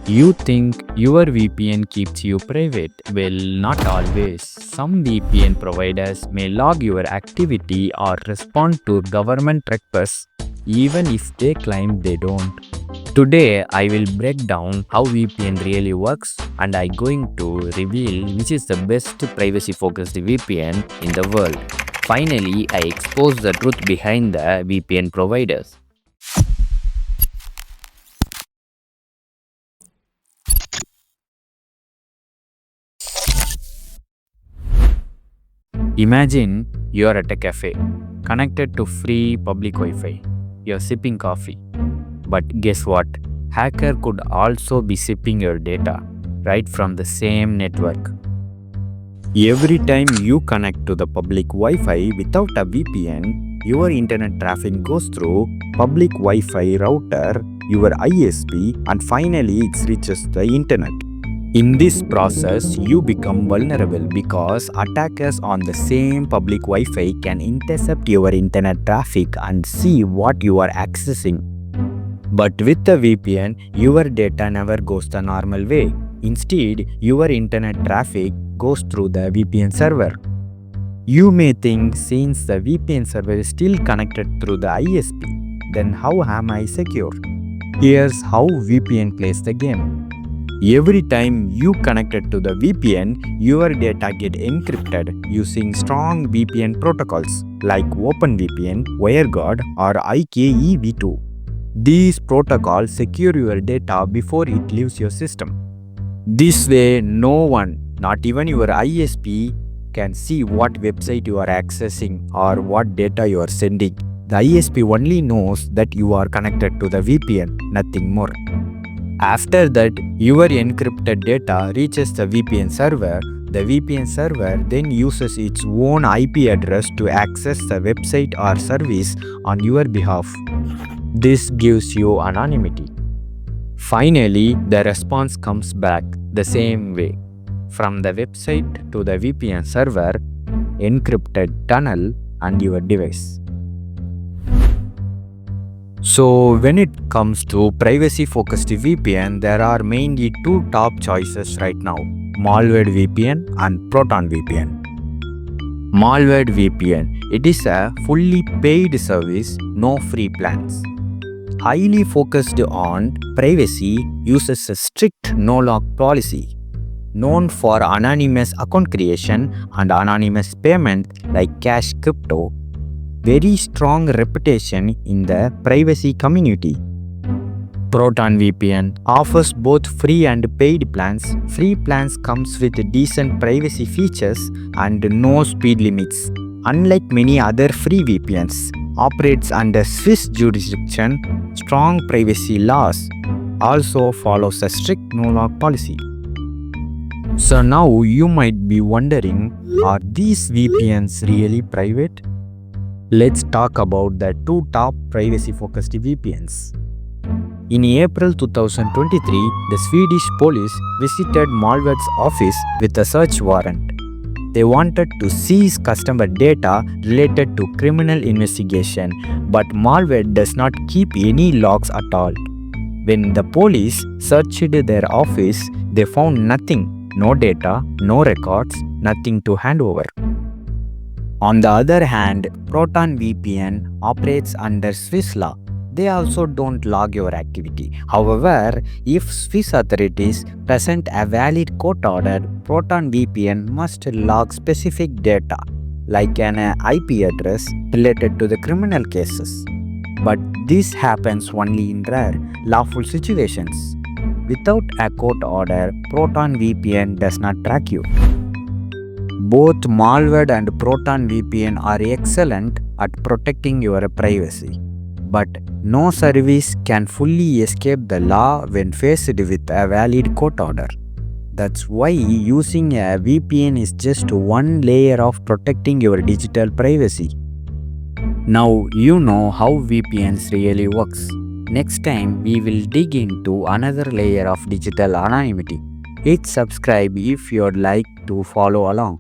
You think your VPN keeps you private? Well, not always. Some VPN providers may log your activity or respond to government requests even if they claim they don't. Today, I will break down how VPN really works and I'm going to reveal which is the best privacy-focused VPN in the world. Finally, I expose the truth behind the VPN providers. Imagine you're at a cafe, connected to free public Wi-Fi. You're sipping coffee. But guess what? Hacker could also be sipping your data right from the same network. Every time you connect to the public Wi-Fi without a VPN, your internet traffic goes through public Wi-Fi router, your ISP, and finally it reaches the internet. In this process, you become vulnerable because attackers on the same public Wi-Fi can intercept your internet traffic and see what you are accessing. But with the VPN, your data never goes the normal way. Instead, your internet traffic goes through the VPN server. You may think, since the VPN server is still connected through the ISP, then how am I secure? Here's how VPN plays the game. Every time you connected to the VPN, your data get encrypted using strong VPN protocols like OpenVPN, WireGuard, or IKEv2. These protocols secure your data before it leaves your system. This way, no one, not even your ISP, can see what website you are accessing or what data you are sending. The ISP only knows that you are connected to the VPN, nothing more. After that, your encrypted data reaches the VPN server. The VPN server then uses its own IP address to access the website or service on your behalf. This gives you anonymity. Finally, the response comes back the same way. From the website to the VPN server, encrypted tunnel, and your device. So when it comes to privacy-focused VPN, there are mainly two top choices right now: Mullvad VPN and Proton VPN. Mullvad VPN, it is a fully paid service, no free plans. Highly focused on privacy, uses a strict no-log policy, known for anonymous account creation and anonymous payment like cash crypto. Very strong reputation in the privacy community. Proton VPN offers both free and paid plans. Free plans comes with decent privacy features and no speed limits. Unlike many other free VPNs, operates under Swiss jurisdiction, strong privacy laws, also follows a strict no-log policy. So now you might be wondering, are these VPNs really private? Let's talk about the two top privacy-focused VPNs. In April 2023, the Swedish police visited Mullvad's office with a search warrant. They wanted to seize customer data related to criminal investigation, but Mullvad does not keep any logs at all. When the police searched their office, they found nothing, no data, no records, nothing to hand over. On the other hand, Proton VPN operates under Swiss law. They also don't log your activity. However, if Swiss authorities present a valid court order, Proton VPN must log specific data, like an IP address related to the criminal cases. But this happens only in rare, lawful situations. Without a court order, Proton VPN does not track you. Both Mullvad and Proton VPN are excellent at protecting your privacy. But no service can fully escape the law when faced with a valid court order. That's why using a VPN is just one layer of protecting your digital privacy. Now you know how VPNs really works. Next time we will dig into another layer of digital anonymity. Hit subscribe if you'd like to follow along.